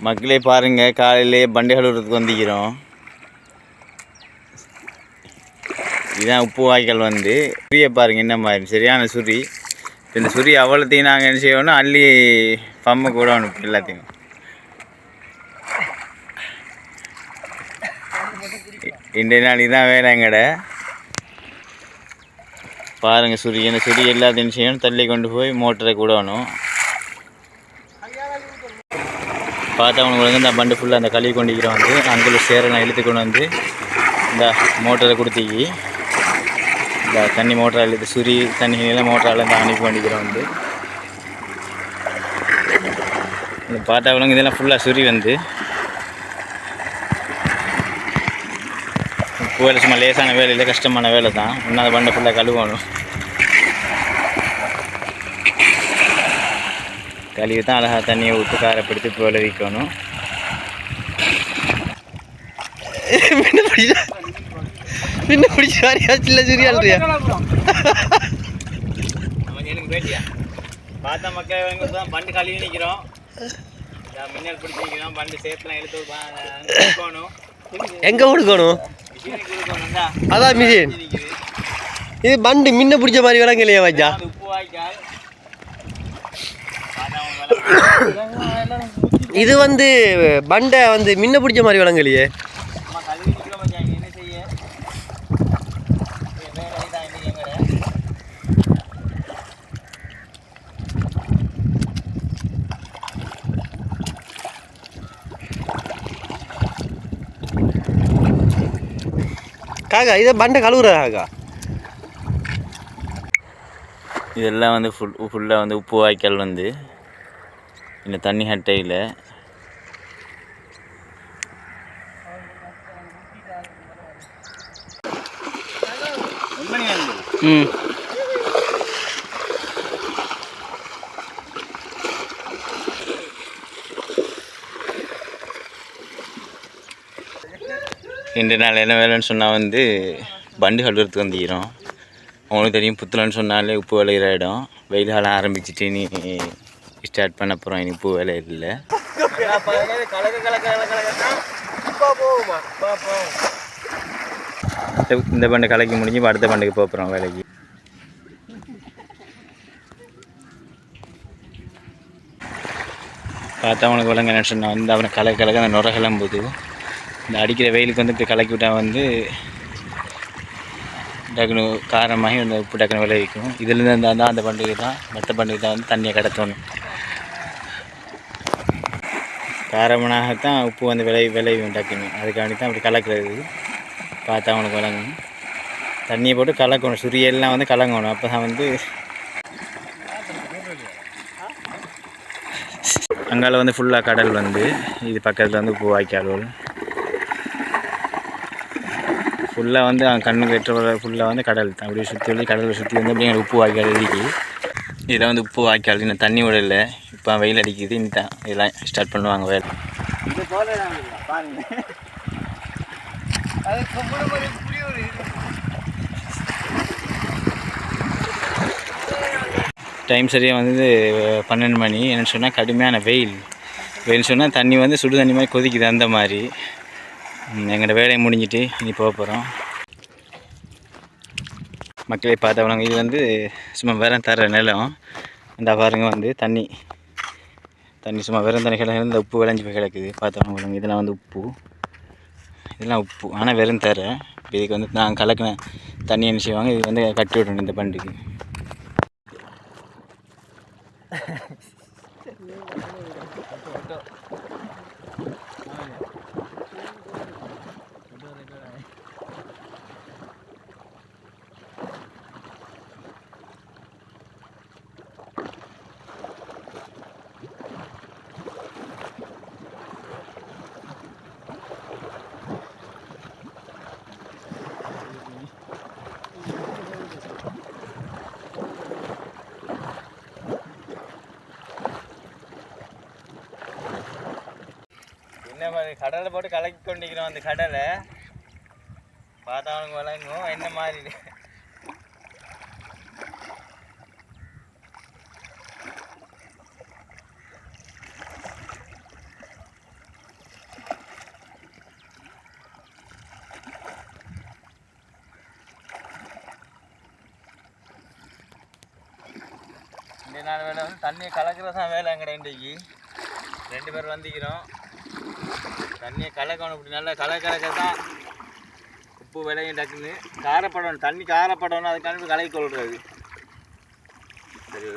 மக்களே பாருங்க, காலையிலே பண்டி கழுவுறதுக்கு வந்துக்கிறோம். இதுதான் உப்பு வாய்க்கால் வந்து சுரியை பாருங்க என்ன மாதிரி சரியான சுரி. இந்த சுரி அவ்வளோத்தையும் நாங்கள் என்ன செய்யணும், அள்ளி பம்ம கூட ஒன்று எல்லாத்தையும். இன்றைய நாள் இதுதான் வேலை எங்கடை. பாருங்க சுரி, இந்த சுரி எல்லாத்தையும் செய்யணும், தள்ளி கொண்டு போய் மோட்டரை கூடணும். பார்த்தவங்களுக்கு வந்து இந்த பண்டு ஃபுல்லாக அந்த கழுவி கொண்டிக்கிறோம் வந்து அங்குள்ள சேரெல்லாம் இழுத்து கொண்டு வந்து இந்த மோட்டரை கொடுத்திக்கி இந்த தண்ணி மோட்டரை இழுத்து சுரி தண்ணியெல்லாம் மோட்டரால் இந்த அனுப்பி கொண்டிக்கிறோம் வந்து. பார்த்தவங்களுக்கு இதெல்லாம் ஃபுல்லாக சுரி வந்து உப்பு வேலை சும்மா லேசான வேலை இல்லை, கஷ்டமான வேலை தான். இன்னும் அந்த பண்டை ஃபுல்லாக கழுவணும். கழுவி தான் அழகாக தண்ணியை விட்டு காரப்படுத்தி இப்போ விளைவிக்கணும். பின்ன பிடிச்சி வாரியாச்சில்ல சுரியாள்றியா பார்த்தா மக்கள் தான் பண்டு கழுவி நிற்கிறோம், மின்னல் பிடிச்சி நிற்கிறோம். பண்டு சேத்துலாம் எடுத்து கொடுக்கணும். எங்கே கொடுக்கணும்? அதான் மிஷின். இது பண்டு மின்ன பிடிச்ச மாதிரி விளங்கலையா வச்சா? உப்பு வாய்க்கால் இது வந்து பண்டை வந்து மின்ன பிடிச்ச மாதிரி விளங்கலையே. காக்கா இதை பண்டை கழுவுறாக்கா. இதெல்லாம் வந்து ஃபுல்லாக வந்து உப்பு வாய்க்கால் வந்து இந்த தண்ணி ஹட்டையில் இன்று நாள் என்ன வேலைன்னு சொன்னால் வந்து பண்டு கழுவுறதுக்கு வந்துக்கிறோம். அவங்களுக்கு தெரியும், புத்துலன்னு சொன்னாலே உப்பு விளையிற இடம். வெயில் காலம் ஆரம்பிச்சுட்டு நீ ஸ்டார்ட் பண்ண போகிறோம். இனி உப்பு வேலை இல்லை. இந்த பண்டை கலைக்கு முடிஞ்சு அடுத்த பண்டுக்கு போகிறோம் வேலைக்கு. பார்த்தா அவனுக்கு விலங்க என்ன சொன்னால் வந்து அவனை கலக்க அந்த நுர கிளம்புது. இந்த அடிக்கிற வெயிலுக்கு வந்து இப்படி கலக்கி விட்டால் வந்து டக்குனு காரமாகி அந்த உப்பு டக்குனு விளைவிக்கும். இதுலேருந்து இருந்தால் தான் அந்த பண்டிகை தான், மற்ற பண்டிகை தான் வந்து தண்ணியை கடத்தணும். காரமனாகத்தான் உப்பு வந்து விளையும் டக்குன்னு. அதுக்காண்டி தான் அப்படி கலக்கிறது. பார்த்தா அவனுக்கு விளங்கும். தண்ணியை போட்டு கலக்கணும், சுரியெல்லாம் வந்து கலங்கணும். அப்போ தான் வந்து அங்கால வந்து ஃபுல்லாக கடல் வந்து இது பக்கத்தில் வந்து உப்பு வாய்க்கால் ஃபுல்லாக வந்து கண்ணுக்கு எட்ட ஃபுல்லாக வந்து கடல் தான். அப்படியே சுற்றி கடலை சுற்றி வந்து அப்படியே உப்பு வாய்க்கால் இருக்கு. இதில் வந்து உப்பு வாய்க்கால் இன்னும் தண்ணி விடல. இப்போ வெயில் அடிக்குது, இன்னும் இதெல்லாம் ஸ்டார்ட் பண்ணுவாங்க வேலை. டைம் சரியாக வந்து 12 மணி. என்னென்னு சொன்னால் கடுமையான வெயில் சொன்னால் தண்ணி வந்து சுடு தண்ணி மாதிரி கொதிக்குது. அந்த மாதிரி எங்களோட வேலையை முடிஞ்சிட்டு இனி போக போகிறோம். மக்களை பார்த்தவங்க இது வந்து சும்மா வெறும் தர நிலம். அந்த பாருங்க வந்து தண்ணி சும்மா வெறும் தண்ணி கிடக்கு. இந்த உப்பு விளைஞ்சி போய் கிடக்குது. பார்த்தவங்க இதெல்லாம் வந்து இதெல்லாம் உப்பு, ஆனால் வெறும் தர. இதுக்கு வந்து நான் கலக்கின தண்ணி என்ன செய்வாங்க, இது வந்து கட்டி விடணும் இந்த பண்டுக்கு. என்ன மாதிரி கடலை போட்டு கலக்கி கொண்டிருக்கிறோம். அந்த கடலை பார்த்தவனுக்கு விளங்கும் என்ன மாதிரி. நான் வேலை வந்து தண்ணியை கலக்கிறது தான் வேலை எங்கடா இன்றைக்கு 2 பேர் வந்துக்கிறோம். தண்ணியை கலக்கணும், இப்படி நல்லா கலக்க தான் உப்பு விலையும் டக்குன்னு காரப்படணும், தண்ணி காரப்படணும், அதுக்கான கலக்கி கொள்றது. சரி